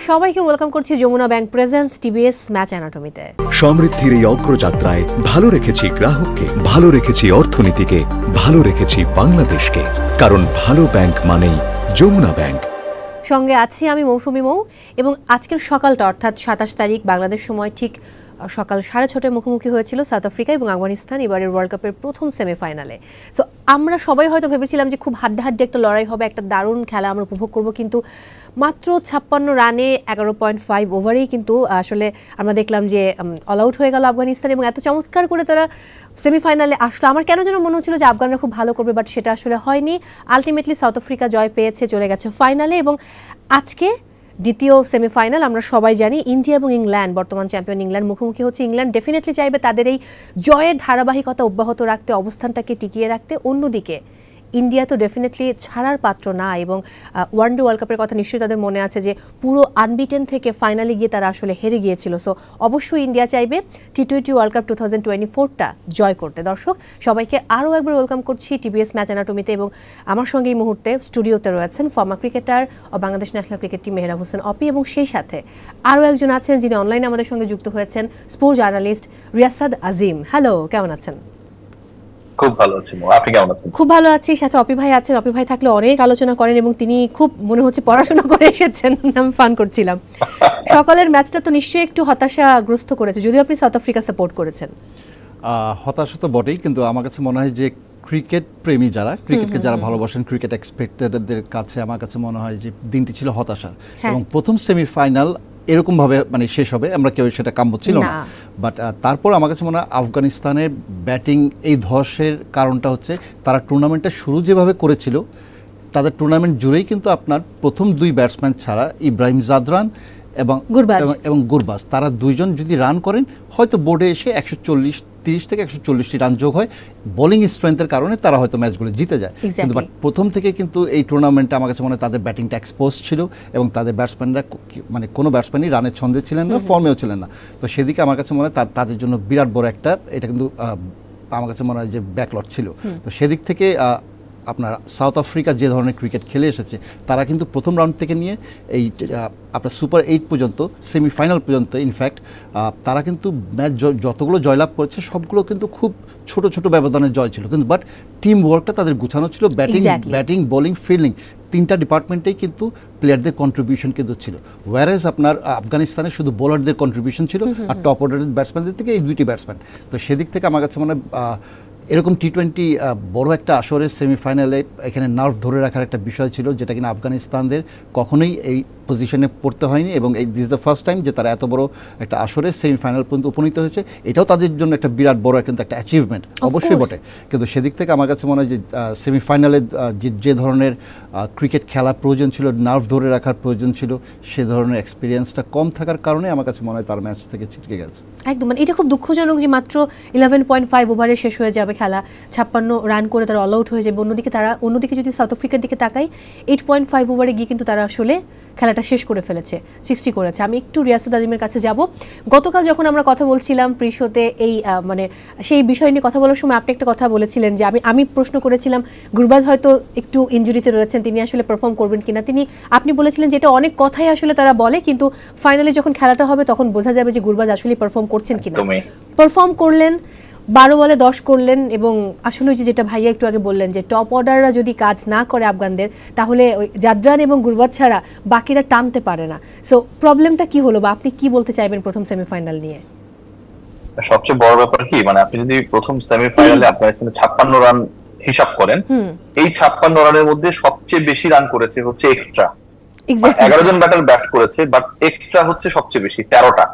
সবাইকে ওয়েলকাম করছি Jamuna bank presence TBS match অ্যানাটমিতে। সমৃদ্ধির এই অগ্রযাত্রায় ভালো রেখেছি গ্রাহককে, ভালো রেখেছি অর্থনীতিকে, ভালো রেখেছি বাংলাদেশকে, কারণ ভালো ব্যাংক মানেই যমুনা ব্যাংক। সঙ্গে আছি আমি মৌসুমী মৌ, এবং আজকের সকালটা অর্থাৎ ২৭ তারিখ বাংলাদেশ সময় ঠিক সকাল ৬:৩০টায় মুখোমুখি হয়েছিল সাউথ আফ্রিকা এবং আফগানিস্তান এবারের ওয়ার্ল্ড কাপের প্রথম সেমিফাইনালে। সো আমরা সবাই হয়তো ভেবেছিলাম যে খুব হাড্ডাহাড্ডি একটা লড়াই হবে, একটা দারুণ খেলা আমরা উপভোগ করব, কিন্তু মাত্র ৫৬ রানে ১১.৫ ওভারেই কিন্তু আসলে আমরা দেখলাম যে অল আউট হয়ে গেল আফগানিস্তান, এবং এত চমৎকার করে তারা সেমিফাইনালে আসলো। আমার কেন যেন মনে হচ্ছিল যে আফগানরা খুব ভালো করবে, বাট সেটা আসলে হয়নি। আলটিমেটলি সাউথ আফ্রিকা জয় পেয়েছে, চলে গেছে ফাইনালে। এবং আজকে দ্বিতীয় সেমিফাইনাল, আমরা সবাই জানি ইন্ডিয়া এবং ইংল্যান্ড, বর্তমান চ্যাম্পিয়ন ইংল্যান্ড মুখোমুখি হচ্ছে। ইংল্যান্ড ডেফিনেটলি চাইবে তাদের এই জয়ের ধারাবাহিকতা অব্যাহত রাখতে, অবস্থানটাকে টিকিয়ে রাখতে। অন্যদিকে ইন্ডিয়া তো ডেফিনেটলি ছাড়ার পাত্র না, এবং ওয়ানডে ওয়ার্ল্ড কাপের কথা নিশ্চয়ই তাদের মনে আছে যে পুরো আনবিটেন থেকে ফাইনালে গিয়ে তারা আসলে হেরে গিয়েছিল। সো অবশ্যই ইন্ডিয়া চাইবে টি-20 ওয়ার্ল্ড কাপ 2024টা জয় করতে। দর্শক সবাইকে আরও একবার ওয়েলকাম করছি টিবিএস ম্যাচ অ্যানাটমিতে, এবং আমার সঙ্গে এই মুহূর্তে স্টুডিওতে রয়েছেন ফর্মার ক্রিকেটার ও Bangladesh national cricket team Mehrab Hossain Opi, এবং সেই সাথে আরও একজন আছেন যিনি অনলাইনে আমাদের সঙ্গে যুক্ত হয়েছেন, স্পোর্টস জার্নালিস্ট রিয়াসাদ আজিম। হ্যালো, কেমন আছেন? খুব ভালো আছি। আপনি কেমন আছেন? খুব ভালো আছি। সাথে অপি ভাই আছেন। অপি ভাই থাকলে অনেক আলোচনা করেন, এবং তিনি খুব মনে হচ্ছে পড়াশোনা করে এসেছেন। আমি ফান করছিলাম। সকালের ম্যাচটা তো নিশ্চয়ই একটু হতাশাগ্রস্ত করেছে, যদিও আপনি সাউথ আফ্রিকা সাপোর্ট করেছেন। হতাশা তো বটেই, কিন্তু আমার কাছে মনে হয় যে ক্রিকেট প্রেমী যারা, ক্রিকেটকে যারা ভালোবাসেন, ক্রিকেট এক্সপেক্টেডদের কাছে আমার কাছে মনে হয় যে দিনটি ছিল হতাশার। এবং প্রথম সেমিফাইনাল এরকমভাবে মানে শেষ হবে আমরা কেউ সেটা কাম্য ছিল না। বাট তারপর আমার কাছে মনে হয় আফগানিস্তানের ব্যাটিং এই ধসের কারণটা হচ্ছে তারা টুর্নামেন্টটা শুরু যেভাবে করেছিল, তাদের টুর্নামেন্ট জুড়েই কিন্তু আপনার প্রথম দুই ব্যাটসম্যান ছাড়া ইব্রাহিম জাদরান এবং গুরবাজ তারা দুইজন যদি রান করেন হয়তো বোর্ডে এসে 130 থেকে 140টি রান যোগ হয়। বোলিং স্ট্রেংথের কারণে তারা হয়তো ম্যাচগুলো জিতে যায়। কিন্তু বাট প্রথম থেকে কিন্তু এই টুর্নামেন্টে আমার কাছে মনে হয় তাদের ব্যাটিংটা এক্সপোজ ছিল, এবং তাদের ব্যাটসম্যানরা মানে কোনো ব্যাটসম্যানই রানের ছন্দে ছিলেন না, ফর্মেও ছিলেন না। তো সেদিকে আমার কাছে মনে হয় তাদের জন্য বিরাট বড় একটা, এটা কিন্তু আমার কাছে মনে হয় যে ব্যাকলট ছিল। তো সেদিক থেকে আপনার সাউথ আফ্রিকা যে ধরনের ক্রিকেট খেলে এসেছে, তারা কিন্তু প্রথম রাউন্ড থেকে নিয়ে এই আপনার সুপার 8 পর্যন্ত, সেমিফাইনাল পর্যন্ত ইনফ্যাক্ট তারা কিন্তু ম্যাচ যতগুলো জয়লাভ করেছে সবগুলো কিন্তু খুব ছোট ছোট ব্যবধানের জয় ছিল, কিন্তু বাট টিম ওয়ার্কটা তাদের গুছানো ছিল। ব্যাটিং বোলিং ফিল্ডিং তিনটা ডিপার্টমেন্টেই কিন্তু প্লেয়ারদের কন্ট্রিবিউশন কিন্তু ছিল। ওয়ারেজ আপনার আফগানিস্তানে শুধু বোলারদের কন্ট্রিবিউশন ছিল, আর টপ অর্ডারের ব্যাটসম্যানদের থেকে এই দুইটি ব্যাটসম্যান। তো সেদিক থেকে আমার কাছে মনে হয় এরকম টি-20 বড় একটা আসরের সেমিফাইনালে এখানে নার্ভ ধরে রাখার একটা বিষয় ছিল, যেটা কিনা আফগানিস্তানদের কখনোই এই পজিশনে পড়তে হয়নি, এবং এই দিস দ্য ফার্স্ট টাইম যে তারা এত বড় একটা আসরের সেমিফাইনাল পর্যন্ত উপনীত হয়েছে। এটাও তাদের জন্য একটা বিরাট বড় কিন্তু একটা অ্যাচিভমেন্ট অবশ্যই বটে। কিন্তু সেদিক থেকে আমার কাছে মনে হয় যে সেমিফাইনালে যে ধরনের ক্রিকেট খেলা প্রয়োজন ছিল, নার্ভ ধরে রাখার প্রয়োজন ছিল, সে ধরনের এক্সপিরিয়েন্সটা কম থাকার কারণে আমার কাছে মনে হয় তার ম্যাচ থেকে ছিটকে গেছে। একদম, মানে এটা খুব দুঃখজনক যে মাত্র 11.5 ওভারে শেষ হয়ে যাবে খেলা, 56 রান করে তারা অল আউট হয়ে যাবে। অন্যদিকে যদি সাউথ আফ্রিকার দিকে তাকাই, 8.5 ওভারে গিয়ে কিন্তু তারা আসলে খেলাটা শেষ করে ফেলেছে, 60 করেছে। আমি একটু রিয়াসাদ আজিমের কাছে যাব। গতকাল যখন আমরা কথা বলছিলাম প্রি শোতে, এই মানে সেই বিষয় নিয়ে কথা বলার সময় আপনি একটা কথা বলেছিলেন যে আমি প্রশ্ন করেছিলাম গুরবাজ হয়তো একটু ইনজুরিতে রয়েছেন, তিনি আসলে পারফর্ম করবেন কিনা। আপনি বলেছিলেন যে এটা অনেক কথাই আসলে তারা বলে, কিন্তু ফাইনালে যখন খেলাটা হবে তখন বোঝা যাবে যে গুরবাজ আসলে পারফর্ম করছেন কিনা। পারফর্ম করলেন, 12 বলে 10 করলেন, এবং আসলে যেটা ভাইয়া একটু আগে বললেন যে টপ অর্ডাররা যদি কাজ না করে আফগানদের, তাহলে ওই জাদরান এবং গুরবাজ ছাড়া বাকিরা টানতে পারে না। সো প্রবলেমটা কি হলো, বা আপনি কি বলতে চাইবেন প্রথম সেমিফাইনাল নিয়ে? সবচেয়ে বড় ব্যাপার কি, মানে আপনি যদি প্রথম সেমিফাইনালে আফগানিস্তানের 56 রান হিসাব করেন, এই 56 রানের মধ্যে সবচেয়ে বেশি রান করেছে হচ্ছে এক্সট্রা। 11 জন ব্যাটার ব্যাট করেছে, বাট এক্সট্রা হচ্ছে সবচেয়ে বেশি, 13টা।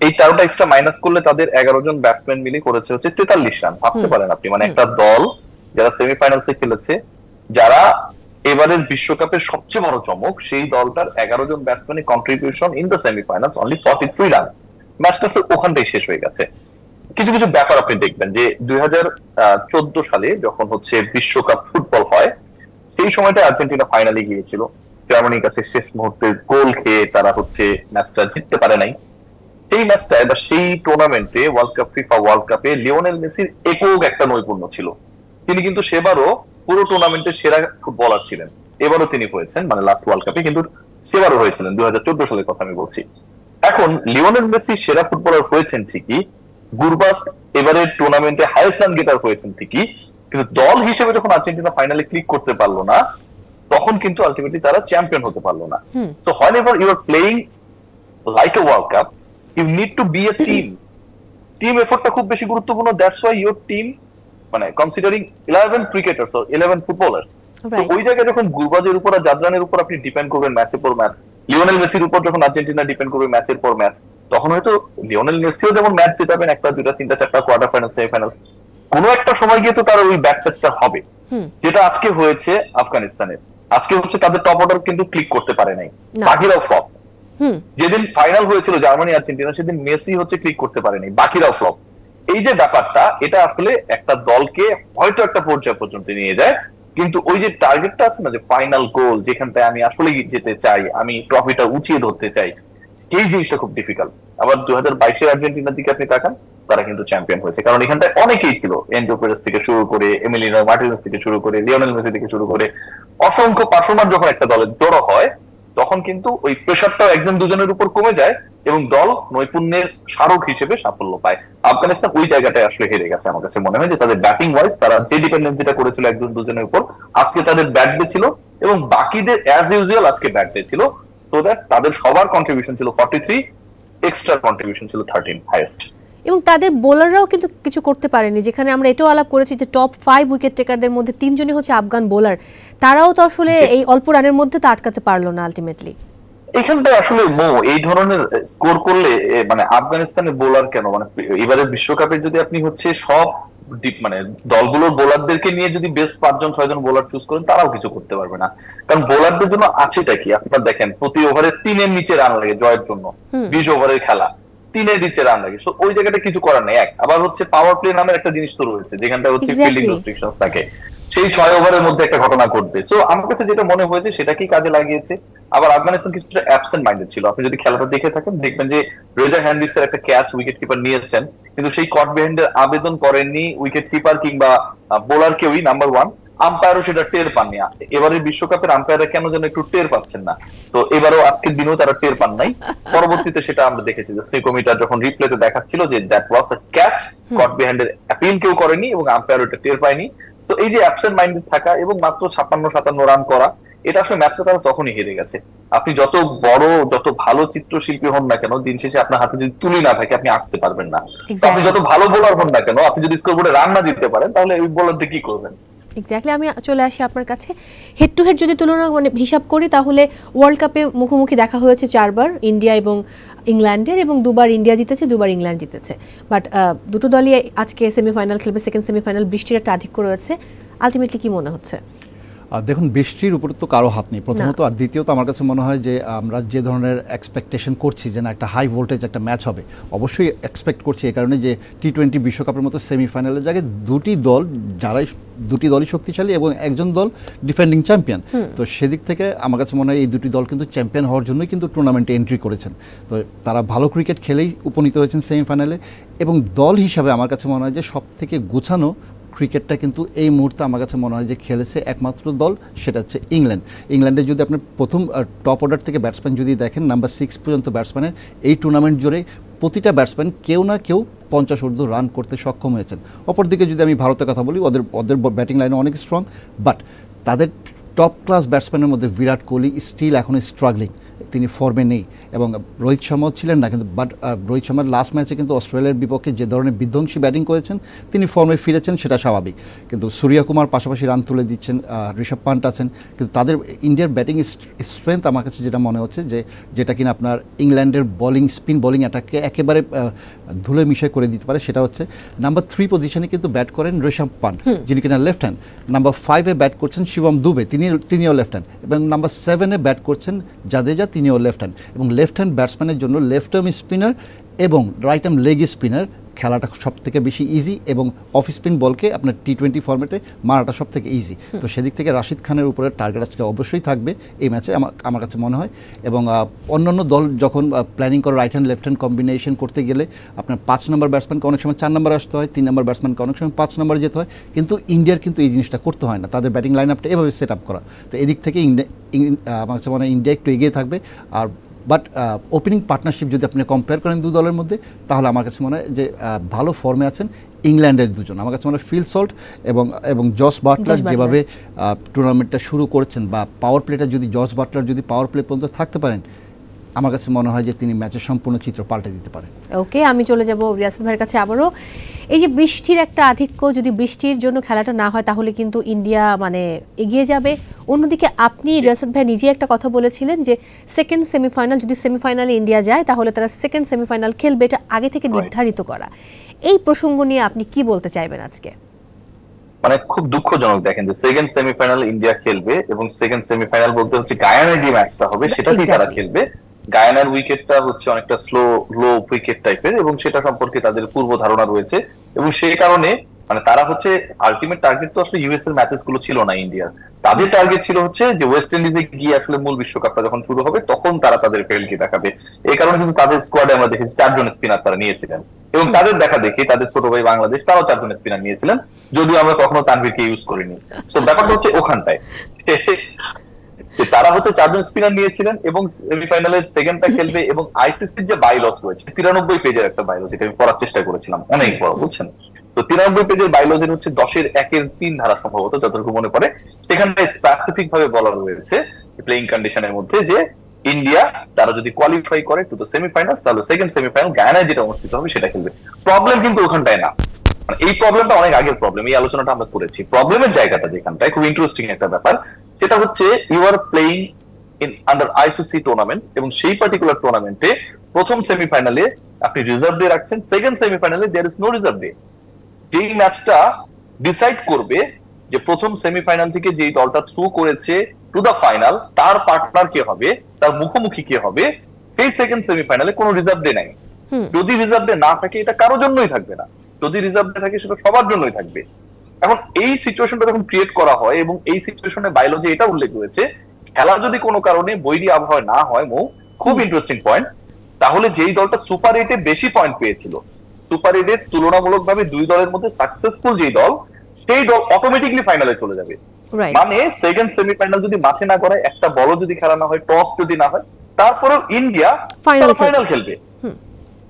এই 13টা এক্সট্রা মাইনাস করলে তাদের 11 জন ব্যাটসম্যান মিলে করেছে হচ্ছে 43 রান। ভাবতে পারেন আপনি, মানে একটা দল যারা সেমিফাইনালসে খেলেছে, যারা এবারের বিশ্বকাপের সবচেয়ে বড় চমক, সেই দলটার 11 জন ব্যাটসম্যানের contribution in the semifinals only 43 runs. ম্যাচটা ওখানটাই শেষ হয়ে গেছে। কিছু কিছু ব্যাপার আপনি দেখবেন যে 2014 সালে যখন হচ্ছে বিশ্বকাপ ফুটবল হয়, সেই সময়টা আর্জেন্টিনা ফাইনালে গিয়েছিল, জার্মানির কাছে শেষ মুহূর্তে গোল খেয়ে তারা হচ্ছে ম্যাচটা জিততে পারে নাই। সেই ম্যাচটায় বা সেই টুর্নামেন্টে ফিফা ওয়ার্ল্ড কাপে লিওনেল মেসির একক একটা নৈপুণ্য ছিল। তিনি কিন্তু সেবারও পুরো টুর্নামেন্টের সেরা ফুটবলার ছিলেন, এবারও তিনি হয়েছেন, মানে লাস্ট ওয়ার্ল্ড কাপে। কিন্তু সেবারও হয়েছিলেন, 2014 সালের কথা আমি বলছি। এখন লিওনেল মেসি সেরা ফুটবলার হয়েছেন ঠিকই, গুরবাস এবারের টুর্নামেন্টে হাইয়েস্ট রান গেটার হয়েছেন ঠিকই, কিন্তু দল হিসেবে যখন আর্জেন্টিনা ফাইনালে ক্লিক করতে পারলো না, তখন কিন্তু আলটিমেটলি তারা চ্যাম্পিয়ন হতে পারলো না। So whenever you are playing like a world cup, you need to be a team. Team এফোর্টটা খুব বেশি গুরুত্বপূর্ণ। দ্যাটস ওয়াই ইউর টিম, মানে কনসিডারিং 11 ক্রিকেটার্স অর 11 ফুটবলার্স, তো ওই জায়গায় যখন গুরবাজের উপর আর জাদরানের উপর আপনি ডিপেন্ড করবেন ম্যাচের পর ম্যাচ, লিওনেল মেসির উপর যখন আর্জেন্টিনা ডিপেন্ড করবে ম্যাচের পর ম্যাচ, তখন হয়তো লিওনেল মেসিও যেমন ম্যাচ জেতাবেন, একটা দুইটা তিনটা চারটা কোয়ার্টার ফাইনাল সেমিফাইনাল, কোনো একটা সময় গিয়ে তো তার ওই ব্যাক টেস্টটা হবে, যেটা আজকে হয়েছে আফগানিস্তানের। আজকে হচ্ছে তাদের টপ অর্ডার কিন্তু ক্লিক করতে পারে নাই, বাকিরাও ফ্লপ। যেদিন ফাইনাল হয়েছিল জার্মানি আর্জেন্টিনা, সেদিন মেসি হচ্ছে ক্লিক করতে পারেনি, বাকিরাও ফ্লপ। এই যে ব্যাপারটা, এটা আসলে একটা দলকে হয়তো একটা পর্যায় পর্যন্ত নিয়ে যায়, কিন্তু ওই যে টার্গেটটা আছে না, যে ফাইনাল গোল, যেখানটায় আমি আসলে যেতে চাই, আমি ট্রফিটা উঁচিয়ে ধরতে চাই, এই জিনিসটা খুব ডিফিকাল্ট। আবার 2022 আর্জেন্টিনার দিকে আপনি তাকান, তারা কিন্তু চ্যাম্পিয়ন হয়েছে, কারণ এখানটায় অনেকেই ছিল, এন্ডো পেরেস থেকে শুরু করে, এমিলিনো মার্টিনেজ থেকে শুরু করে, লিওনেল মেসি থেকে শুরু করে, অসংখ্য পারফরমার যখন একটা দলের জড়ো হয়, তখন কিন্তু ওই প্রেশারটাও একজন দুজনের উপর কমে যায় এবং দল নৈপুণ্যের স্মারক হিসেবে সাফল্য পায়। আফগানিস্তান ওই জায়গাটায় আসলে হেরে গেছে। আমার কাছে মনে হয় যে তাদের ব্যাটিং ওয়াইজ তারা যে ডিপেন্ডেন্সিটা করেছিল একজন দুজনের উপর, আজকে তাদের ব্যাট ডে ছিল এবং বাকিদের অ্যাজ ইউজুয়াল আজকে ব্যাট ডে ছিল, সো দ্যাট তাদের সবার কন্ট্রিবিউশন ছিল 43, এক্সট্রা কন্ট্রিবিউশন ছিল 13 হাইয়েস্ট। এবং তাদের বোলাররাও কিন্তু কিছু করতে পারেনি, যেখানে আমরা এটাও আলাপ করেছি যে টপ 5 উইকেট টেকারদের মধ্যে 3 জনই হচ্ছে আফগান বোলার, তারাও তো আসলে এই অল্প রানের মধ্যে তো আটকাতে পারলো না আলটিমেটলি। এখানটা আসলে এই ধরনের স্কোর করলে মানে আফগানিস্তানের বোলার কেন, মানে এবারে বিশ্বকাপে যদি আপনি হচ্ছে সব মানে দলগুলোর বোলারদেরকে নিয়ে যদি বেস্ট 5-6 জন বোলার চুজ করেন, তারাও কিছু করতে পারবে না, কারণ বোলারদের জন্য আছেটা কি, আপনারা দেখেন প্রতি ওভারে 3-এর নিচে রান লাগে জয়ের জন্য, 20 ওভারের খেলা, 3-এর নিচে রান লাগে, ওই জায়গাটা কিছু করার নেই। আবার হচ্ছে পাওয়ার প্লে নামের একটা জিনিস তো রয়েছে, যেখানটা হচ্ছে ফিল্ডিং রেস্ট্রিকশন থাকে, সেই 6 ওভারের মধ্যে একটা ঘটনা ঘটবে। সো আমার কাছে যেটা মনে হয়েছে সেটাকেই কাজে লাগিয়েছে। আবার আফগানিস্তান কিছুটা অ্যাবসেন্ট মাইন্ডেড ছিল, আপনি যদি খেলাটা দেখে থাকেন দেখবেন যে রেজা হ্যান্ড্রিক্সের একটা ক্যাচ উইকেট কিপার নিয়েছেন, কিন্তু সেই কট বিহাইন্ডের আবেদন করেননি উইকেট কিপার কিংবা বোলার কেউই, নাম্বার 1 আম্পায়ারও সেটা টের পাননি। এবারের বিশ্বকাপের আম্পায়াররা কেন যেন একটু টের পাচ্ছেন না, তো এবারও আজকের দিনেও তারা টের পান নাই। পরবর্তীতে সেটা আমরা দেখেছি যে স্নিকোমিটার যখন রিপ্লেতে দেখাচ্ছিল যে that was a catch, caught বিহাইন্ডের অ্যাপিল কেউ করেনি এবং আম্পায়ার ওটা টের পায়নি। তো এই যে অ্যাবসেন্ট মাইন্ডেড থাকা এবং মাত্র 56-57 রান করা, এটা আসলে ম্যাচটা তারা তখনই হেরে গেছে। আপনি যত বড় যত ভালো চিত্রশিল্পী হন না কেন, দিন শেষে আপনার হাতে যদি তুলি না থাকে আপনি আঁকতে পারবেন না। আপনি যত ভালো বোলার হন না কেন, আপনি যদি স্কোরবোর্ডে রান না দিতে পারেন, তাহলে ওই বোলার দিয়ে কি করবেন? এক্স্যাক্টলি। আমি চলে আসি আপনার কাছে, হেড টু হেড যদি তুলনা মানে হিসাব করি, তাহলে ওয়ার্ল্ড কাপে মুখোমুখি দেখা হয়েছে 4 বার, ইন্ডিয়া এবং ইংল্যান্ডের, এবং 2 বার ইন্ডিয়া জিতেছে, 2 বার ইংল্যান্ড জিতেছে। বাট দুটো দলই আজকে সেমিফাইনাল খেলবে, সেকেন্ড সেমিফাইনাল। বৃষ্টির একটা আধিক্য রয়েছে, আলটিমেটলি কি মনে হচ্ছে? দেখুন, বৃষ্টির উপর তো কারো হাত নেই প্রথমত, আর দ্বিতীয়ত আমার কাছে মনে হয় যে আমরা যে ধরনের এক্সপেকটেশন করছি যে না একটা হাই ভোল্টেজ একটা ম্যাচ হবে, অবশ্যই এক্সপেক্ট করছি এই কারণে যে T20 বিশ্বকাপের মতো সেমিফাইনালের জায়গায় দুটি দলই শক্তিশালী এবং একজন দল ডিফেন্ডিং চ্যাম্পিয়ন। তো সেদিক থেকে আমার কাছে মনে হয় এই দুটি দল কিন্তু চ্যাম্পিয়ন হওয়ার জন্যই কিন্তু টুর্নামেন্টে এন্ট্রি করেছেন। তো তারা ভালো ক্রিকেট খেলেই উপনীত হয়েছেন সেমিফাইনালে, এবং দল হিসাবে আমার কাছে মনে হয় যে সব থেকে গোছানো ক্রিকেটটা কিন্তু এই মুহূর্তে আমার কাছে মনে হয় যে খেলেছে একমাত্র দল, সেটা হচ্ছে ইংল্যান্ড। ইংল্যান্ডে যদি আপনি প্রথম টপ অর্ডার থেকে ব্যাটসম্যান যদি দেখেন, নাম্বার 6 পর্যন্ত ব্যাটসম্যানের এই টুর্নামেন্ট জুড়ে প্রতিটা ব্যাটসম্যান কেউ না কেউ 50 ঊর্ধ্ব রান করতে সক্ষম হয়েছেন। অপরদিকে যদি আমি ভারতের কথা বলি, ওদের ব্যাটিং লাইনে অনেক স্ট্রং, বাট তাদের টপ ক্লাস ব্যাটসম্যানের মধ্যে বিরাট কোহলি স্টিল এখনও স্ট্রাগলিং, তিনি ফর্মে নেই, এবং রোহিত শর্মাও ছিলেন না, কিন্তু বাট রোহিত শর্মার লাস্ট ম্যাচে কিন্তু অস্ট্রেলিয়ার বিপক্ষে যে ধরনের বিধ্বংসী ব্যাটিং করেছেন, তিনি ফর্মে ফিরেছেন, সেটা স্বাভাবিক। কিন্তু সূর্যকুমার পাশাপাশি রান তুলে দিচ্ছেন, ঋষভ পান্ট আছেন, কিন্তু তাদের ইন্ডিয়ার ব্যাটিং স্ট্রেংথ আমার কাছে যেটা মনে হচ্ছে যেটা কিনা আপনার ইংল্যান্ডের স্পিন বোলিং অ্যাটাককে একেবারে ধুলে মিশে করে দিতে পারে, সেটা হচ্ছে নাম্বার 3 পজিশনে কিন্তু ব্যাট করেন ঋষভ পান্ট, যিনি কিনা লেফট হ্যান্ড। নাম্বার 5-এ ব্যাট করছেন শিবম দুবে, তিনিও লেফট হ্যান্ড, এবং নাম্বার 7-এ ব্যাট করছেন জাদেজা, তিনিও লেফট হ্যান্ড। এবং লেফট হ্যান্ড ব্যাটসম্যানের জন্য লেফট আর্ম স্পিনার এবং রাইট আর্ম লেগ স্পিনার খেলাটা সব থেকে বেশি ইজি, এবং অফ স্পিন বলকে আপনার T20 ফরম্যাটে মারাটা সব থেকে ইজি। তো সেদিক থেকে রাশিদ খানের উপরে টার্গেট আজকে অবশ্যই থাকবে এই ম্যাচে আমার কাছে মনে হয়। এবং অন্যান্য দল যখন প্ল্যানিং করে right hand left hand combination করতে গেলে আপনার 5 নম্বর ব্যাটসম্যানকে অনেক সময় 4 নম্বরে আসতে হয়, 3 নম্বর ব্যাটসম্যানকে অনেক সময় 5 নম্বরে যেতে হয়, কিন্তু ইন্ডিয়ার কিন্তু এই জিনিসটা করতে হয় না, তাদের ব্যাটিং লাইন আপটা এভাবে সেট আপ করা। তো এদিক থেকে আমার কাছে মনে হয় ইন্ডিয়া একটু এগিয়ে থাকবে। আর বাট ওপেনিং পার্টনারশিপ যদি আপনি কম্পেয়ার করেন দু দলের মধ্যে, তাহলে আমার কাছে মনে হয় যে ভালো ফর্মে আছেন ইংল্যান্ডের দুজন। আমার কাছে মনে হয় ফিল সল্ট এবং জস বাটলার যেভাবে টুর্নামেন্টটা শুরু করেছেন, বা পাওয়ার প্লেটা যদি জস বাটলার যদি পাওয়ার প্লে পর্যন্ত থাকতে পারেন, আমার কাছে মনে হয় যে তিনি ম্যাচের সম্পূর্ণ চিত্র পাল্টে দিতে পারেন। ওকে, আমি চলে যাব রিয়াসাত ভাইয়ের কাছে আবারও। এই যে বৃষ্টির একটা আধিক্য, যদি বৃষ্টির জন্য খেলাটা না হয় তাহলে কিন্তু ইন্ডিয়া মানে এগিয়ে যাবে। অন্যদিকে আপনি রিয়াসাত ভাই নিজে একটা কথা বলেছিলেন যে সেকেন্ড সেমিফাইনাল, যদি সেমিফাইনালে ইন্ডিয়া যায় তাহলে তারা সেকেন্ড সেমিফাইনাল খেলবে, এটা আগে থেকে নির্ধারিত করা। এই প্রসঙ্গ নিয়ে আপনি কি বলতে চাইবেন আজকে? মানে খুব দুঃখজনক দেখেন যে সেকেন্ড সেমিফাইনাল ইন্ডিয়া খেলবে, এবং সেকেন্ড সেমিফাইনাল বলতে হচ্ছে গায়ানায় যে ম্যাচটা হবে সেটাতেই তারা খেলবে। গায়ানার উইকেটটা হচ্ছে অনেকটা লো উইকেট টাইপের, এবং সেটা সম্পর্কে তাদের পূর্ব ধারণা রয়েছে, এবং সেই কারণে মানে তারা হচ্ছে আলটিমেট টার্গেট তো আসলে ইউএস এর ম্যাচেস গুলো ছিল না ইন্ডিয়ার, তাদের টার্গেট ছিল হচ্ছে যে ওয়েস্ট ইন্ডিজে গিয়ে আসলে মূল বিশ্বকাপটা যখন শুরু হবে তখন তারা তাদের ফেলকে দেখাবে। এই কারণে কিন্তু তাদের স্কোয়াডে আমরা দেখেছি 4 জন স্পিনার তারা নিয়েছিলেন, এবং তাদের দেখা দেখে তাদের ছোট ভাই বাংলাদেশ তারাও 4 জন স্পিনার নিয়েছিলেন, যদিও আমরা কখনো তানভীরকে ইউজ করিনি। তো ব্যাপারটা হচ্ছে ওখানটায় তারা হচ্ছে 4 জন স্পিনার নিয়েছিলেন, এবং সেমিফাইনালের সেকেন্ডটা খেলবে। এবং আইসিসির যে বাইলস রয়েছে 93 পেজের একটা বাইলস, এটা আমি পড়ার চেষ্টা করেছিলাম, অনেক বড় বুঝছেন। তো 93 পেজের বাইলসের হচ্ছে 10-1-3 ধারা সম্ভবত যতটুকু মনে পড়ে, সেখানে স্পেসিফিক ভাবে বলা রয়েছে প্লেইং কন্ডিশনের মধ্যে যে ইন্ডিয়া তারা যদি কোয়ালিফাই করে টু দ্য সেমিফাইনাল, তাহলে সেকেন্ড সেমিফাইনাল গায়ানায় যেটা অনুষ্ঠিত হবে সেটা খেলবে। প্রবলেম কিন্তু ওখানটায় না, মানে এই প্রবলেমটা অনেক আগের প্রবলেম, এই আলোচনাটা আমরা করেছি। প্রবলেমের জায়গাটা যেখানটায় খুব ইন্টারেস্টিং একটা ব্যাপার, সেটা হচ্ছে you are playing in under ICC tournament, এবং সেই পার্টিকুলার টুর্নামেন্টে প্রথম সেমিফাইনালে আপনি রিজার্ভ ডে রাখছেন, সেকেন্ড সেমিফাইনালে there is no reserve day. যেই ম্যাচটা ডিসাইড করবে যে প্রথম সেমিফাইনাল থেকে যেই দলটা থ্রু করেছে টু দা ফাইনাল তার পার্টনার কে হবে, তার মুখোমুখি কে হবে, সেই সেকেন্ড সেমিফাইনালে কোনো রিজার্ভ ডে নাই। যদি রিজার্ভ ডে না থাকে এটা কারোর জন্যই থাকবে না, যদি রিজার্ভ ডে থাকে সেটা সবার জন্যই থাকবে। এখন এই সিচুয়েশনটা যখন ক্রিয়েট করা হয়, এবং এই সিচুয়েশনে বায়োলজি এটা উল্লেখ রয়েছে, খেলা যদি কোনো কারণে বৈরী আবহাওয়া না হয়, খুব ইন্টারেস্টিং পয়েন্ট, তাহলে যেই দলটা সুপার 8-এ বেশি পয়েন্ট পেয়েছিল, সুপার 8-এর তুলনামূলকভাবে দুই দলের মধ্যে সাকসেসফুল যেই দল, সেই দল অটোমেটিকলি ফাইনালে চলে যাবে। মানে সেকেন্ড সেমিফাইনাল যদি মাঠে না করায়, একটা বলও যদি খেলা না হয়, টস যদি না হয়, তারপরেও ইন্ডিয়া ফাইনাল খেলবে।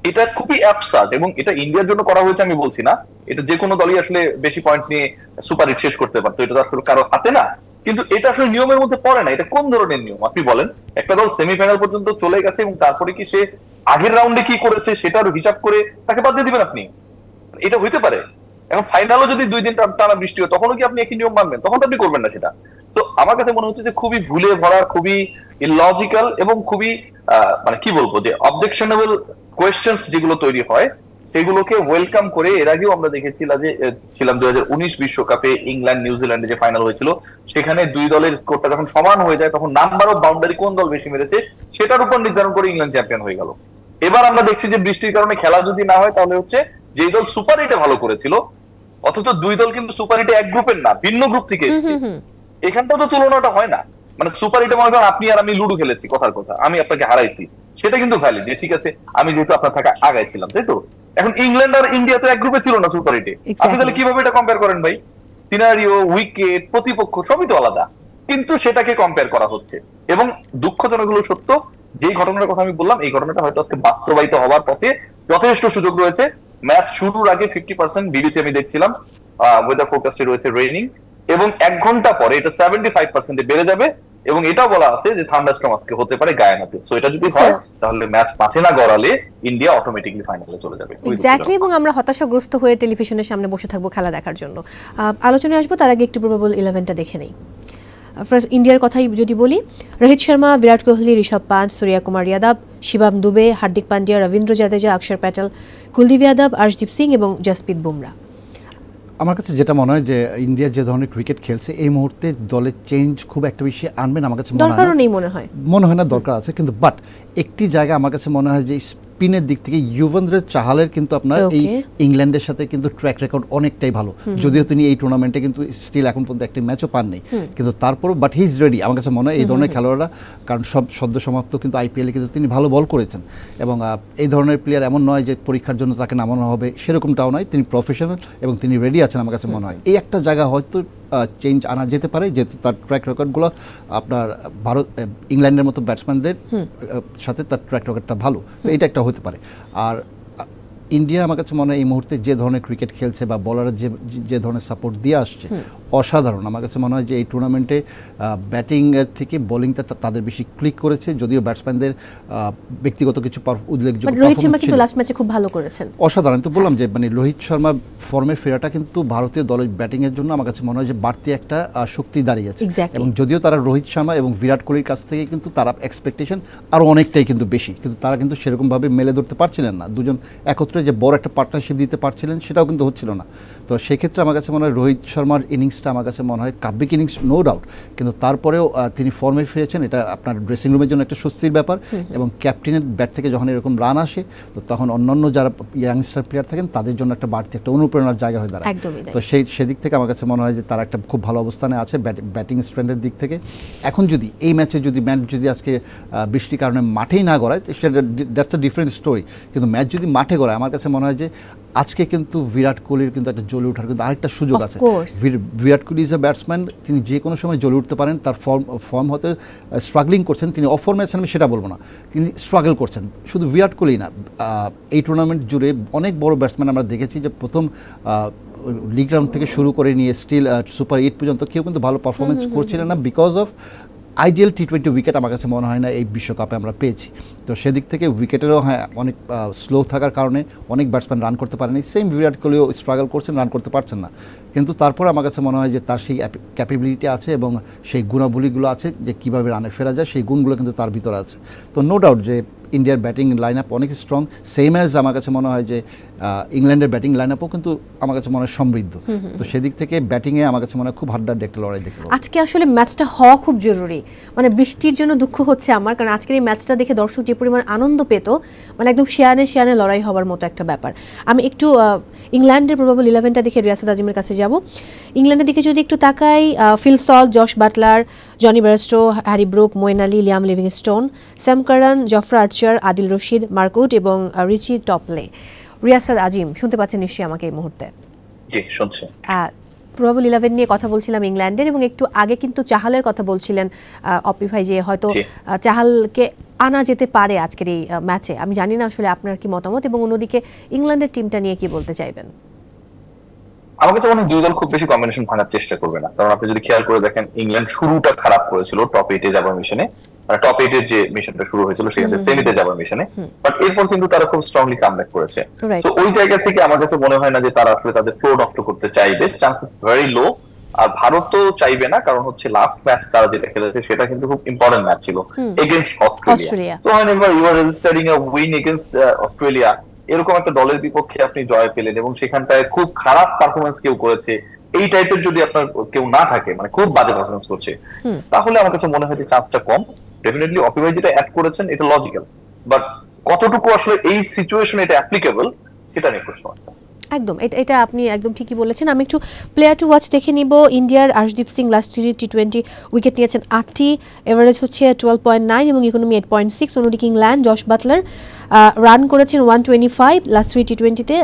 এটা খুবই অ্যাবসার্ড, এবং এটা ইন্ডিয়ার জন্য করা হয়েছে আমি বলছি না, এটা যে কোনো দলই আসলে বেশি পয়েন্ট নিয়ে সুপার 8 শেষ করতে পারতো, এটা তো আসলে কারো হাতে না। কিন্তু এটা আসলে নিয়মের মধ্যে পড়ে না। এটা কোন ধরনের নিয়ম আপনি বলেন? একটা দল সেমিফাইনাল পর্যন্ত চলে গেছে, এবং তারপরে কি সে আগের রাউন্ডে কি করেছে সেটারও হিসাব করে তাকে বাদ দিয়ে দিবেন আপনি? এটা হইতে পারে? এখন ফাইনালও যদি 2 দিন টানা বৃষ্টি হয়, তখনও কি আপনি একই নিয়ম মানবেন? তখন তো আপনি করবেন না সেটা। তো আমার কাছে মনে হচ্ছে যে খুবই ভুলে ভরা, খুবই ইললজিক্যাল, এবং খুবই মানে কি বলবো যে অবজেকশনেবল কোয়েশ্চেন্স যেগুলো তৈরি হয় সেগুলোকে ওয়েলকাম করে। এর আগেও আমরা দেখেছিলাম যে 2019 বিশ্বকাপে ইংল্যান্ড নিউজিল্যান্ডে যে ফাইনাল হয়েছিল, সেখানে দুই দলের স্কোরটা যখন সমান হয়ে যায়, তখন নাম্বার অফ বাউন্ডারি কোন দল বেশি মেরেছে সেটার উপর নির্ধারণ করে ইংল্যান্ড চ্যাম্পিয়ন হয়ে গেল। এবার আমরা দেখছি যে বৃষ্টির কারণে খেলা যদি না হয়, তাহলে হচ্ছে যেই দল সুপার 8-এ ভালো করেছিল, অথচ দুই দল কিন্তু সুপার 8-এ এক গ্রুপের না, ভিন্ন গ্রুপ থেকে এসেছে, এখানটাও তো তুলনাটা হয় না। মানে সুপার 8-এ মনে করেন আপনি আর আমি লুডো খেলেছি, কথার কথা, আমি আপনাকে হারাইছি, সেটা কিন্তু ভ্যালিড, যে ঠিক আছে আমি যেহেতু আপনার থাকা আগায় ছিলাম, তাই তো? এখন ইংল্যান্ড আর ইন্ডিয়া তো এক গ্রুপে ছিল না সুপার 8-এ, আপনি তাহলে কিভাবে এটা কম্পেয়ার করেন ভাই? সিনারিও, উইকেট, প্রতিপক্ষ সবই তো আলাদা, কিন্তু সেটাকে কম্পেয়ার করা হচ্ছে। এবং দুঃখজনক হলো সত্য, যেই ঘটনার কথা আমি বললাম, এই ঘটনাটা হয়তো আজকে বাস্তবায়িত হওয়ার পথে যথেষ্ট সুযোগ রয়েছে। ম্যাচ শুরুর আগে 50% বিবিসি আমি দেখছিলাম ওয়েদার ফোরকাস্টে রয়েছে রেইনিং, এবং 1 ঘন্টা পরে এটা 75% বেড়ে যাবে, এবং এটাও বলা আছে যে থান্ডারস্টর্ম আজকে হতে পারে গায়ানাতে। সো এটা যদি হয়, তাহলে ম্যাচ মাঠে না গড়ালে ইন্ডিয়া অটোমেটিক্যালি ফাইনালে চলে যাবে। এক্স্যাক্টলি, এবং আমরা হতাশাগ্রস্ত হয়ে টেলিভিশনের সামনে বসে থাকবো খেলা দেখার জন্য। আলোচনায় আসবো, তার আগে একটু প্রবাবল 11টা দেখে নেই। ফার্স্ট ইন্ডিয়ার কথাই যদি বলি, রোহিত শর্মা, বিরাট কোহলি, ঋষভ পান্ট, সূর্য কুমার যাদব, শিবম দুবে, হার্দিক পান্ডিয়া, রবীন্দ্র জাদেজা, অক্ষর প্যাটেল, কুলদীপ যাদব, আর্শদীপ সিং এবং জসপ্রীত বুমরা। আমার কাছে যেটা মনে হয় যে ইন্ডিয়া যে ধরনের ক্রিকেট খেলছে এই মুহূর্তে দলের চেঞ্জ খুব একটা বেশি আনবেন আমার কাছে মনে হয় না, দরকার আছে, কিন্তু বাট একটি জায়গা আমার কাছে মনে হয় যে স্পিনের দিক থেকে যুজবেন্দ্র চাহালের কিন্তু আপনার এই ইংল্যান্ডের সাথে কিন্তু ট্র্যাক রেকর্ড অনেকটাই ভালো, যদিও তিনি এই টুর্নামেন্টে কিন্তু স্টিল এখন পর্যন্ত একটি ম্যাচও পাননি, কিন্তু তারপরও বাট হি ইজ রেডি। আমার কাছে মনে হয় এই ধরনের খেলোয়াড়রা, কারণ সব সদ্য সমাপ্ত কিন্তু আইপিএলে কিন্তু তিনি ভালো বল করেছেন, এবং এই ধরনের প্লেয়ার এমন নয় যে পরীক্ষার জন্য তাকে নামানো হবে, সেরকমটাও নয়, তিনি প্রফেশনাল এবং তিনি রেডি আছেন। আমার কাছে মনে হয় এই একটা জায়গা হয়তো চেঞ্জ আনা যেতে পারে, যেহেতু তার ট্র্যাক রেকর্ডগুলো আপনার ইংল্যান্ডের মতো ব্যাটসম্যানদের সাথে তার ট্র্যাক রেকর্ডটা ভালো, তো এটা একটা হতে পারে। আর ইন্ডিয়া আমার কাছে মনে হয় এই মুহূর্তে যে ধরনের ক্রিকেট খেলছে বা বলারের যে ধরনের সাপোর্ট দিয়ে আসছে অসাধারণ। আমার কাছে মনে হয় যে এই টুর্নামেন্টে ব্যাটিংয়ের থেকে বোলিংটা তাদের বেশি ক্লিক করেছে, যদিও ব্যাটসম্যানদের ব্যক্তিগত কিছু উল্লেখযোগ্য খুব ভালো করেছেন, অসাধারণ। তো বললাম যে মানে রোহিত শর্মা ফর্মে ফেরাটা কিন্তু ভারতীয় দলের ব্যাটিংয়ের জন্য আমার কাছে মনে হয় যে বাড়তি একটা শক্তি দাঁড়িয়েছে, এবং যদিও তারা রোহিত শর্মা এবং বিরাট কোহলির কাছ থেকে কিন্তু তারা এক্সপেকটেশন আরও অনেকটাই কিন্তু বেশি, কিন্তু তারা কিন্তু সেরকমভাবে মেলে ধরতে পারছিলেন না, দুজন একত্রে যে বড় একটা পার্টনারশিপ দিতে পারছিলেন সেটাও কিন্তু হচ্ছিল না। তো সেক্ষেত্রে আমার কাছে মনে হয় রোহিত শর্মার ইনিংসটা আমার কাছে মনে হয় কাব্যিক ইনিংস, নো ডাউট, কিন্তু তারপরেও তিনি ফর্মে ফিরেছেন, এটা আপনার ড্রেসিং রুমের জন্য একটা স্বস্তির ব্যাপার, এবং ক্যাপ্টেনের ব্যাট থেকে যখন এরকম রান আসে তো তখন অন্যান্য যারা ইয়াংস্টার প্লেয়ার থাকেন তাদের জন্য একটা বাড়তি একটা অনুপ্রেরণার জায়গা হয়ে দাঁড়ায়। তো সেদিক থেকে আমার কাছে মনে হয় যে তারা একটা খুব ভালো অবস্থানে আছে ব্যাটিং স্ট্রেন্থের দিক থেকে। এখন যদি এই ম্যাচে ম্যাচ যদি আজকে বৃষ্টির কারণে মাঠেই না গড়ায় সেটা দ্যাটস আ ডিফারেন্ট স্টোরি, কিন্তু ম্যাচ যদি মাঠে গড়ায় আমার কাছে মনে হয় যে আজকে কিন্তু বিরাট কোহলির কিন্তু একটা জ্বলে ওঠার কিন্তু আরেকটা সুযোগ আছে। Virat Kohli is a batsman, তিনি যে কোনো সময় জ্বলে উঠতে পারেন, তার ফর্ম হতে স্ট্রাগলিং করছেন, তিনি অফ ফর্মে আছেন আমি সেটা বলবো না, তিনি স্ট্রাগল করছেন। শুধু বিরাট কোহলি না, এই টুর্নামেন্ট জুড়ে অনেক বড় ব্যাটসম্যান আমরা দেখেছি যে প্রথম লিগ রাউন্ড থেকে শুরু করে নিয়ে স্টিল সুপার 8 পর্যন্ত কেউ কিন্তু ভালো পারফরমেন্স করছিলেন না, because of ideal T20 wicket আমার কাছে মনে হয় না এই বিশ্বকাপে আমরা পেয়েছি। তো সেদিক থেকে উইকেটেরও অনেক স্লো থাকার কারণে অনেক ব্যাটসম্যান রান করতে পারেনি, সেম বিরাট কোহলিও স্ট্রাগল করছেন, রান করতে পারছেন না, কিন্তু তারপর আমার কাছে মনে হয় যে তার সেই ক্যাপাবিলিটি আছে এবং সেই গুণাবলীগুলো আছে যে কীভাবে রানে ফেরা যায়, সেই গুণগুলো কিন্তু তার ভিতরে আছে। তো নো ডাউট যে ইন্ডিয়ার ব্যাটিং লাইন আপ অনেক স্ট্রং, সেম অ্যাজ আমার কাছে মনে হয় যে ইংল্যান্ডের ব্যাটিং লাইন আপও কিন্তু আমার কাছে মনে হয় সমৃদ্ধ। তো সেদিক থেকে ব্যাটিংয়ে আমার কাছে মনে হয় খুব হাড্ডাহাড্ডি একটা লড়াই দেখতে পাবো। আজকে আসলে ম্যাচটা হওয়া খুব জরুরি, মানে বৃষ্টির জন্য দুঃখ হচ্ছে আমার, কারণ আজকের এই ম্যাচটা দেখে দর্শক যে পরিমাণ আনন্দ পেত, মানে একদম শেয়ানে লড়াই হওয়ার মতো একটা ব্যাপার। আমি একটু ইংল্যান্ডের প্রবাবল 11টা দেখে রিয়াসাত আজিমের কাছে যাব। ইংল্যান্ডের দিকে যদি একটু তাকাই, Phil Salt, Jos Buttler, Jonny Bairstow, Harry Brook, Moeen Ali, Liam Livingstone, Sam Curran, Jofra Archer, Adil Rashid, Mark Wood এবং রিচি টপলে। রিয়াসাত আজিম শুনতে পাচ্ছেন নিশ্চয়ই আমাকে এই মুহূর্তে? জি শুনছি। প্রবাবল 11 নিয়ে কথা বলছিলাম ইংল্যান্ডের, এবং একটু আগে কিন্তু চাহালের কথা বলছিলেন অপি ভাই, যে হয়তো চাহালকে আনা যেতে পারে আজকের এই ম্যাচে। আমি জানি না আসলে আপনার কি মতামত, এবং অন্যদিকে ইংল্যান্ডের টিমটা নিয়ে কি বলতে চাইবেন? আমার কাছে মনে হয় দুই দল খুব বেশি কম্বিনেশন ভাঙার চেষ্টা করবে না, কারণ আপনি যদি খেয়াল করে দেখেন ইংল্যান্ড শুরুটা খারাপ করেছিল টপ 8-এ যাবার মিশনে, মানে টপ 8-এর যে মিশনটা শুরু হয়েছিল সেখান থেকে সেমিতে যাবার মিশনে, বাট এরপর কিন্তু তারা খুব স্ট্রংলি কামব্যাক করেছে। তো ওই জায়গা থেকে আমার কাছে মনে হয় না যে তারা আসলে তাদের ফ্লো নষ্ট করতে চাইবে, চান্সেস ভেরি লো। আর ভারতও চাইবে না, কারণ হচ্ছে লাস্ট ম্যাচ তারা যেটা খেলেছে সেটা কিন্তু খুব ইম্পর্টেন্ট ম্যাচ ছিল against Australia. So whenever you are registering a win against Australia, এরকম একটা দলের বিপক্ষে আপনি জয় পেলেন এবং সেখানটায় খুব খারাপ পারফরমেন্স কেউ করেছে, এই টাইপের যদি আপনার কেউ না থাকে, মানে খুব বাজে পারফরমেন্স করছে, তাহলে আমার কাছে মনে হয় যে চান্সটা কম। ডেফিনেটলি অপিভাই যেটা অ্যাড করেছেন এটা লজিক্যাল, বাট কতটুকু আসলে এই সিচুয়েশনে এটা অ্যাপ্লিকেবল সেটা নিয়ে প্রশ্ন আছে। একদম, এটা আপনি একদম ঠিকই বলেছেন। আমি একটু প্লেয়ার টু ওয়াচ দেখে নিব। ইন্ডিয়ার Arshdeep Singh last T20 wicket নিয়েছেন 8টি, এভারেজ হচ্ছে 12.9 এবং ইকোনমি 8.6। অন্যদিকে ইংল্যান্ড, জশ বাটলার রান করেছেন 125 লাস্ট 3 টি20তে,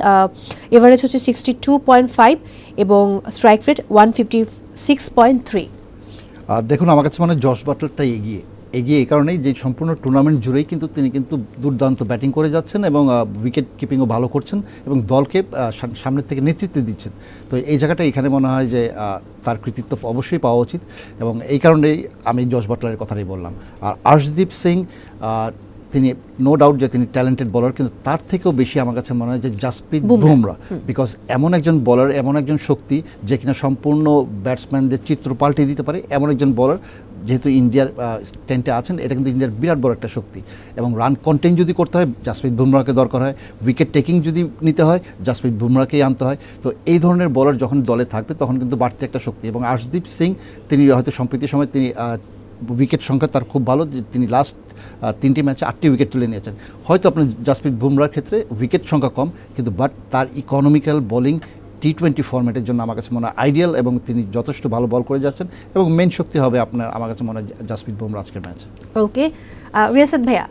এভারেজ হচ্ছে 62.5 এবং স্ট্রাইক রেট 156.3। দেখুন আমার কাছে মানে জশ বাটলারটা এগিয়ে এই কারণেই যে সম্পূর্ণ টুর্নামেন্ট জুড়েই কিন্তু তিনি কিন্তু দুর্দান্ত ব্যাটিং করে যাচ্ছেন এবং উইকেট কিপিংও ভালো করছেন এবং দলকে সামনের থেকে নেতৃত্ব দিচ্ছেন। তো এই জায়গাটা এখানে মনে হয় যে তার কৃতিত্ব অবশ্যই পাওয়া উচিত, এবং এই কারণেই আমি জশ বাটলারের কথাটাই বললাম। আর আর্শদীপ সিং তিনি নো ডাউট যে তিনি ট্যালেন্টেড বলার, কিন্তু তার থেকেও বেশি আমার কাছে মনে হয় যে জাসপ্রীত বুমরা, বিকজ এমন একজন বলার, এমন একজন শক্তি যে কিনা সম্পূর্ণ ব্যাটসম্যানদের চিত্র পাল্টে দিতে পারে, এমন একজন বলার যেহেতু ইন্ডিয়ার টেন্টে আছেন, এটা কিন্তু ইন্ডিয়ার বিরাট বড় একটা শক্তি। এবং রান কন্টেন্ট যদি করতে হয় জাসপ্রীত বুমরাকে দরকার হয়, উইকেট টেকিং যদি নিতে হয় জাসপ্রীত বুমরাকেই আনতে হয়। তো এই ধরনের বলার যখন দলে থাকবে তখন কিন্তু বাড়তি একটা শক্তি। এবং আর্শদীপ সিং তিনি হয়তো সম্প্রতি সময় তিনি উইকেট সংখ্যা তার খুব ভালো, তিনি লাস্ট 3টি ম্যাচে 8টি উইকেট তুলে নিয়েছেন। হয়তো আপনার জাসপ্রীত বুমরার ক্ষেত্রে উইকেট সংখ্যা কম, কিন্তু বাট তার ইকোনমিক্যাল বোলিং টি20 ফরম্যাটের জন্য আমার কাছে মনে হয় আইডিয়াল, এবং তিনি যথেষ্ট ভালো বল করে যাচ্ছেন, এবং মেন শক্তি হবে আপনার আমার কাছে মনে হয় জাসপ্রীত বুমরা আজকের ম্যাচে। ওকে, রিয়াসাত ভাইয়া,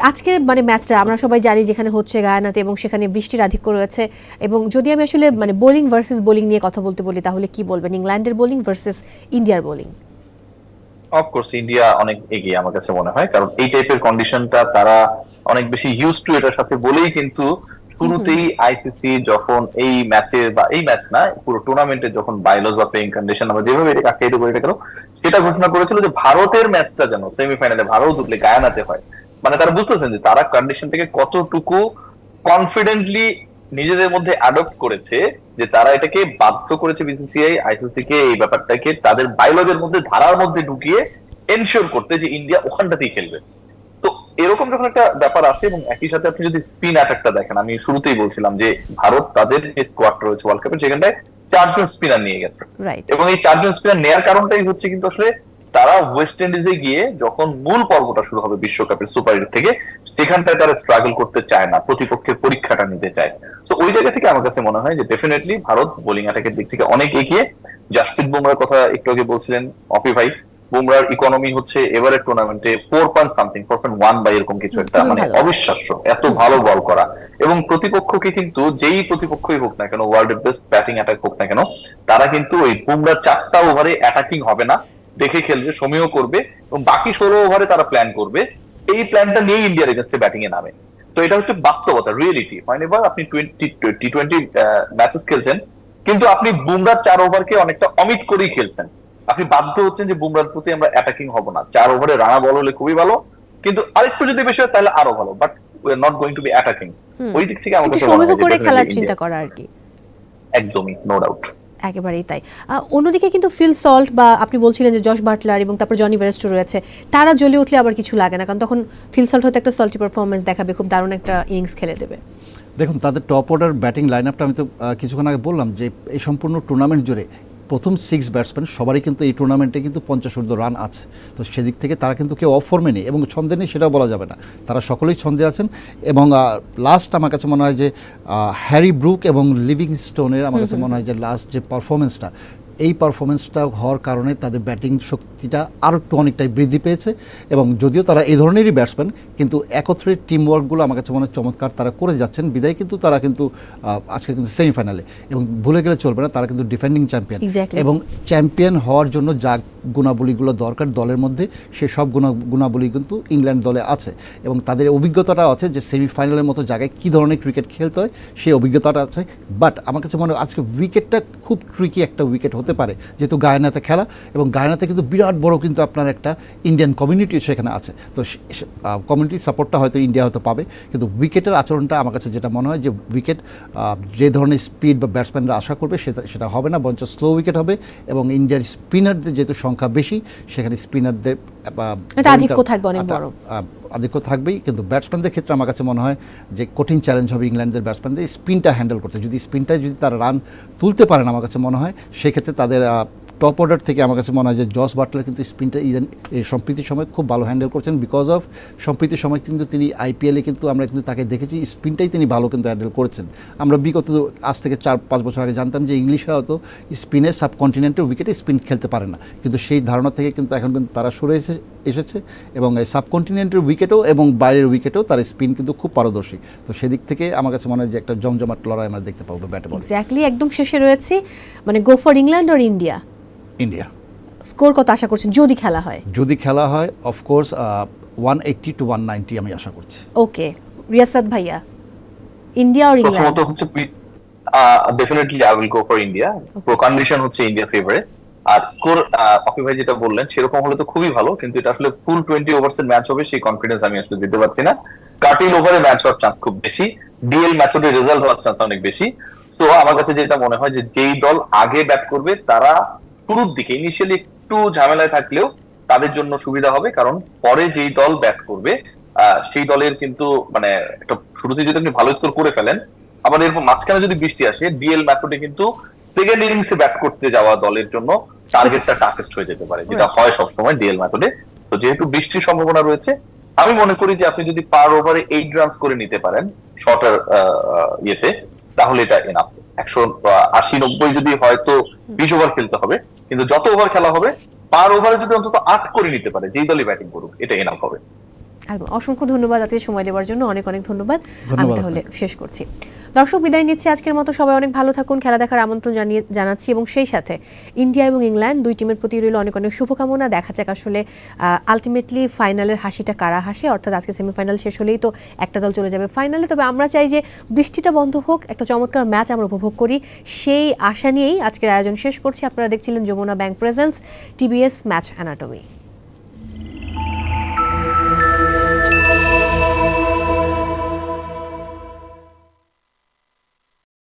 আজকের মানে ম্যাচটা আমরা সবাই জানি যেখানে হচ্ছে গায়ানাতে, এবং সেখানে বৃষ্টির আধিক্য রয়েছে, এবং যদি আমি আসলে মানে বোলিং ভার্সেস বোলিং নিয়ে কথা বলতে বলি, তাহলে কি বলবেন ইংল্যান্ডের বোলিং ভার্সেস ইন্ডিয়ার বোলিং? অফকোর্স ইন্ডিয়া অনেক এগিয়ে আমার কাছে মনে হয়, কারণ এই টাইপের কন্ডিশনটা তারা অনেক বেশি ইউজ টু এটার সাথে বলেই কিন্তু শুরুতেই আইসিসি যখন এই ম্যাচে বা এই ম্যাচ না পুরো টুর্নামেন্টে যখন বাইলস বা প্লেইং কন্ডিশন আমরা যেভাবে এটাকে আখ্যায়িত করি এটা কেন, সেটা ঘোষণা করেছিল যে ভারতের ম্যাচটা যেন সেমিফাইনালে ভারত উঠলে গায়ানাতে হয়। মানে তারা বুঝতেছেন যে তারা কন্ডিশনটাকে কতটুকু কনফিডেন্টলি নিজেদের মধ্যে অ্যাডপ্ট করেছে, যে তারা এটাকে বাধ্য করেছে বিসিসিআই আইসিসি কে এই ব্যাপারটাকে তাদের বায়োলজির মধ্যে ধারার মধ্যে ঢুকিয়ে এনশিওর করতে যে ইন্ডিয়া ওখানটাতেই খেলবে। তো এরকম যখন একটা ব্যাপার আসে, এবং একই সাথে আপনি যদি স্পিন অ্যাটাকটা দেখেন, আমি শুরুতেই বলছিলাম যে ভারত তাদের যে স্কোয়াড রয়েছে ওয়ার্ল্ড কাপে সেখানটায় 4জন স্পিনার নিয়ে গেছে, এবং এই 4জন স্পিনার নেওয়ার কারণটাই হচ্ছে কিন্তু আসলে তারা ওয়েস্ট ইন্ডিজে গিয়ে যখন মূল পর্বটা শুরু হবে বিশ্বকাপের সুপার এইট থেকে, সেখানটায় তারা স্ট্রাগল করতে চায় না, প্রতিপক্ষের পরীক্ষাটা নিতে চায়। তো ওই জায়গা থেকে আমার কাছে মনে হয় যে ডেফিনেটলি ভারত বোলিং অ্যাটাকের দিক থেকে অনেক এগিয়ে। জাসপ্রীত বুমরার কথা একটু আগে বলছিলেন অপি ভাই, বুমরার ইকোনমি হচ্ছে এবারের টুর্নামেন্টে 4.1 বা এরকম কিছু একটা, মানে অবিশ্বাস্য এত ভালো বল করা। এবং প্রতিপক্ষকে কিন্তু যেই প্রতিপক্ষই হোক না কেন, ওয়ার্ল্ডের বেস্ট ব্যাটিং অ্যাটাক হোক না কেন, তারা কিন্তু ওই বুমরার 4টা ওভারে অ্যাটাকিং হবে না, দেখে খেলবে, সমীহ করবে, এবং বাকি 16 ওভারে তারা প্ল্যান করবে। এই প্ল্যানটা নিয়ে ইন্ডিয়ার এগেইনস্টে ব্যাটিং এ নামে। তো এটা হচ্ছে বাস্তবতা, রিয়েলিটি। হয়নি আপনি টি20 ম্যাচেস খেলছেন, কিন্তু আপনি বুমরার 4 ওভারকে অনেকটা অমিট করেই খেলছেন। আপনি বাধ্য হচ্ছেন যে বুমরার প্রতি আমরা অ্যাটাকিং হব না, 4 ওভারে রানা বল হলে খুবই ভালো, কিন্তু আরেকটু যদি বেশি হয় তাহলে আরো ভালো, but we are not going to be attacking. ওই দিক থেকে আমাকে সমীহ করে খেলার চিন্তা করা আর কি, একদমই নো ডাউট, একেবারেই তাই। অন্যদিকে কিন্তু ফিল সল্ট বা আপনি বলছিলেন যে জশ বাটলার এবং তারপর জনি বেয়ারস্টো রয়েছে, তারা জ্বলে উঠলে আবার কিছু লাগে না, কারণ তখন ফিল সল্ট হয়তো একটা সল্টি পারফরমেন্স দেখাবে, খুব দারুণ একটা ইনিংস খেলে দেবে। দেখুন তাদের টপ অর্ডার ব্যাটিং লাইন আপটা আমি তো কিছুক্ষণ আগে বললাম যে এই সম্পূর্ণ টুর্নামেন্ট জুড়ে প্রথম 6 ব্যাটসম্যান সবারই কিন্তু এই টুর্নামেন্টে কিন্তু 50 ঊর্ধ্ব রান আছে। তো সেদিক থেকে তারা কিন্তু কেউ অফ ফর্মে নেই, এবং ছন্দে নেই সেটাও বলা যাবে না, তারা সকলেই ছন্দে আছেন। এবং লাস্ট আমার কাছে মনে হয় যে হ্যারি ব্রুক এবং লিভিংস্টোনের আমার কাছে মনে হয় যে লাস্ট যে পারফরমেন্সটা, এই পারফরমেন্সটা হওয়ার কারণে তাদের ব্যাটিং শক্তিটা আরও একটু অনেকটাই বৃদ্ধি পেয়েছে। এবং যদিও তারা এই ধরনেরই ব্যাটসম্যান, কিন্তু একত্রে টিম ওয়ার্কগুলো আমার কাছে মনে হয় চমৎকার তারা করে যাচ্ছেন, বিদায় কিন্তু তারা কিন্তু আজকে কিন্তু সেমিফাইনালে, এবং ভুলে গেলে চলবে না তারা কিন্তু ডিফেন্ডিং চ্যাম্পিয়ন, এবং চ্যাম্পিয়ন হওয়ার জন্য যা গুণাবলীগুলো দরকার দলের মধ্যে, সে সব গুণাবলী কিন্তু ইংল্যান্ড দলে আছে, এবং তাদের অভিজ্ঞতাটাও আছে যে সেমিফাইনালের মতো জায়গায় কী ধরনের ক্রিকেট খেলতে হয়, সেই অভিজ্ঞতাটা আছে। বাট আমার কাছে মনে হয় আজকে উইকেটটা খুব ট্রিকি একটা উইকেট হতে পারে, যেহেতু গায়ানাতে খেলা, এবং গায়ানাতে কিন্তু বিরাট বড় কিন্তু আপনার একটা ইন্ডিয়ান কমিউনিটি সেখানে আছে। তো কমিউনিটির সাপোর্টটা হয়তো ইন্ডিয়া হয়তো পাবে, কিন্তু উইকেটের আচরণটা আমার কাছে যেটা মনে হয় যে উইকেট যে ধরনের স্পিড বা ব্যাটসম্যানরা আশা করবে সেটা হবে না, বরঞ্চ স্লো উইকেট হবে। এবং ইন্ডিয়ার স্পিনারদের যেহেতু সংখ্যা বেশি, সেখানে স্পিনারদের আধিক্য থাকবেই, কিন্তু ব্যাটসম্যানদের ক্ষেত্রে আমার কাছে মনে হয় যে কঠিন চ্যালেঞ্জ হবে ইংল্যান্ডের ব্যাটসম্যানদের স্পিনটা হ্যান্ডেল করতে। যদি স্পিনটায় যদি তারা রান তুলতে পারেন, আমার কাছে মনে হয় সেক্ষেত্রে তাদের টপ অর্ডার থেকে আমার কাছে মনে হয় যে জস বাটলার কিন্তু স্পিনটা এই সম্প্রীতির সময় খুব ভালো হ্যান্ডেল করছেন। বিকজ অফ সম্প্রীতির সময় কিন্তু তিনি আইপিএলে কিন্তু আমরা কিন্তু তাকে দেখেছি স্পিনটাই তিনি ভালো কিন্তু হ্যান্ডেল করেছেন। আমরা বিগত আজ থেকে 4-5 বছর আগে জানতাম যে ইংলিশরা হয়তো স্পিনে সাবকন্টিনেন্টের উইকেটে স্পিন খেলতে পারে না, কিন্তু সেই ধারণা থেকে কিন্তু এখন কিন্তু তারা সরে এসেছে, এবং এই সাবকন্টিনেন্টের উইকেটও এবং বাইরের উইকেটেও তার স্পিন কিন্তু খুব পারদর্শী। তো সেদিক থেকে আমার কাছে মনে হয় যে একটা জমজমাট লড়াই আমরা দেখতে পাবো ব্যাটে বলে। এক্স্যাক্টলি, একদম শেষে রয়েছে, মানে go for England or India? India. Score কত আশা করছেন যদি খেলা হয়? যদি খেলা হয় অফকোর্স 180 to 190 আমি আশা করছি। ওকে, রিয়াসাত ভাইয়া, ইন্ডিয়া অর ইংল্যান্ড? প্রথমত হচ্ছে definitely I will go for India. Pro condition হচ্ছে ইন্ডিয়া ফেভারিট। আর স্কোর অপি ভাই যেটা বললেন সেরকম হলে তো খুবই ভালো, কিন্তু এটা আসলে ফুল 20 ওভার্স এর ম্যাচ হবে সেই কনফিডেন্স আমি আসলে দিতে পারছি না। কাটিং ওভারে ম্যাচ হওয়ার চান্স খুব বেশি, ডিএল ম্যাচে রেজাল্ট হওয়ার চান্স অনেক বেশি। তো আমার কাছে যেটা মনে হয় যে যেই দল আগে ব্যাট করবে তারা শুরুর দিকে ইনিশিয়ালি একটু ঝামেলায় থাকলেও তাদের জন্য সুবিধা হবে, কারণ পরে যেই দল ব্যাট করবে সেই দলের কিন্তু মানে একটা শুরুতে যদি আপনি ভালো স্কোর করে ফেলেন, আবার এরপর মাঝখানে যদি বৃষ্টি আসে, ডিএল ম্যাচে কিন্তু সেকেন্ড ইনিংসে ব্যাট করতে যাওয়া দলের জন্য টার্গেটটা টাফেস্ট হয়ে যেতে পারে, যেটা হয় সবসময় ডিএল মেথডে। তো যেহেতু বৃষ্টির সম্ভাবনা রয়েছে, আমি মনে করি যে আপনি যদি পার ওভারে 8 রানস করে নিতে পারেন শর্টার ইয়েতে, তাহলে এটা এনাফ। 180-90 যদি হয়তো 20 ওভার খেলতে হবে, কিন্তু যত ওভার খেলা হবে পার ওভারে যদি অন্তত 8 করে নিতে পারে যেই দলই ব্যাটিং করুক, এটা এনাফ হবে। একদম, অসংখ্য ধন্যবাদ আজকে সময় দেওয়ার জন্য, অনেক অনেক ধন্যবাদ। আমি তাহলে শেষ করছি। দর্শক, বিদায় নিচ্ছি আজকের মতো। সবাই অনেক ভালো থাকুন, খেলা দেখার আমন্ত্রণ জানাচ্ছি, এবং সেই সাথে ইন্ডিয়া এবং ইংল্যান্ড দুই টিমের প্রতি রইল অনেক অনেক শুভকামনা। দেখা যাক আসলে আলটিমেটলি ফাইনালের হাসিটা কারা হাসে, অর্থাৎ আজকে সেমিফাইনাল শেষ হলেই তো একটা দল চলে যাবে ফাইনালে। তবে আমরা চাই যে বৃষ্টিটা বন্ধ হোক, একটা চমৎকার ম্যাচ আমরা উপভোগ করি, সেই আশা নিয়েই আজকের আয়োজন শেষ করছি। আপনারা দেখছিলেন Jamuna bank presence TBS match anatomy.